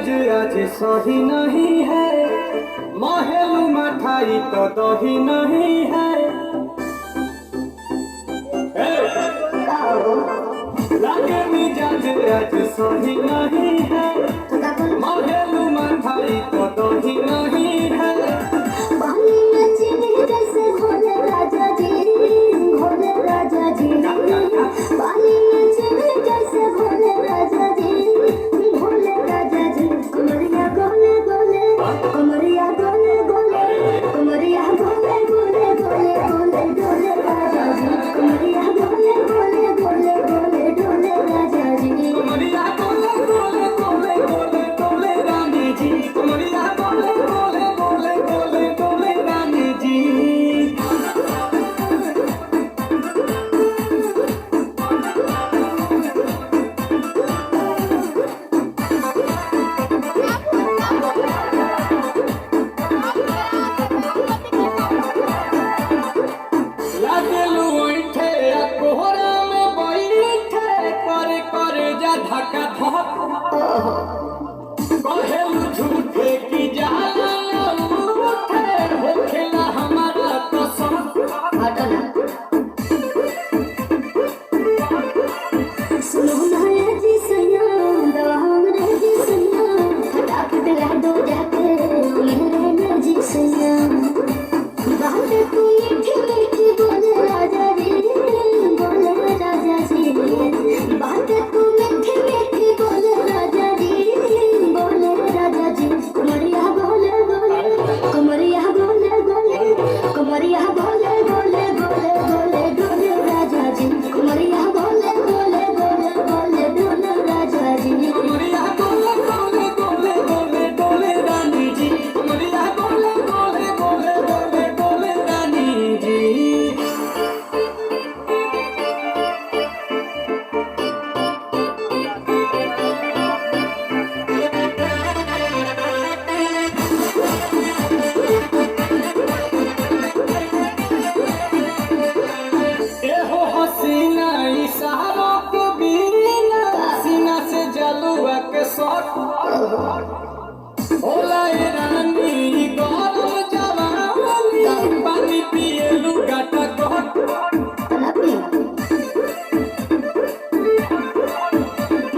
मिजाज आज सही नहीं है, महलू मठाई तो दही नहीं है। लगे मिजाज आज सही नहीं है, महलू मठाई तो दही नहीं है। पानी में चीनी जैसे घोले राजा जी, घोले राजा जी। पानी में चीनी जैसे घोले राजा जी, घोले राजा जी। कमरिया गोले गोले, कमरिया गोले गोले, कमरिया गोले गोले गोले गोले डोले राजा जी। कमरिया गोले गोले गोले गोले डोले राजा जी। कमरिया गोले गोले गोले गोले डोले रानी जी। कमरिया गोले गोले गोले गोले डोले रानी जी। लागलू ओइठे आ कोहरा में बैठे, कर कर जा धक्का धक। कहेलू झूठे की जाला उठे, होखेला हमारा कसम। सुनो ना ये जी सैया, दवा हमरे जी सैया, फटाफट ला दो जाके मेरे जी सैया। बात तू मीठी मीठी बोले राजा जी, बोले राजा जी। बात तू मीठी मीठी बोले राजा जी, बोले राजा जी। कमरिया बोले बोले, कमरिया बोले बोले, कमरिया बोले बोले बोले बोले डोले राजा जी। कमरिया बोले बोले बोले बोले डोले राजा जी। कमरिया गोले गोले गोले गोले डोले रानी जी। कमरिया गोले गोले गोले गोले डोले रानी जी। एहो हसीना इशारों के बिना, सीना से जलुआ के शॉट होला ए रानी गरम जवानी, पानी पिए लुगाटा कट।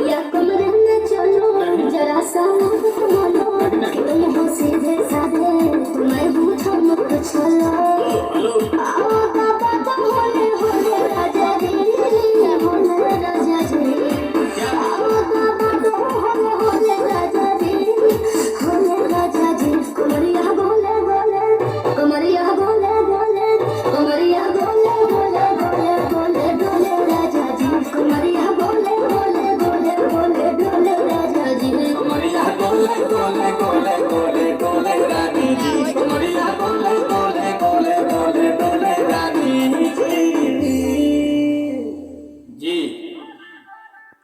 या कमरे में चलो जरा सा बोलो, तुम हो सीधे साधे, तुम्हें हूँ ठमक चलो। आओ बाबा तो होले होले राजा जी, होले राजा जी। आओ बाबा तो होले होले राजा जी, होले राजा जी। कमरिया बोले बोले, कमरिया बोले बोले, कमरिया बोले बोले बोले बोले डोले राजा जी। कमरिया बोले बोले बोले बोले डोले राजा जी। कमरिया गोले गोले गोले गोले डोले रानी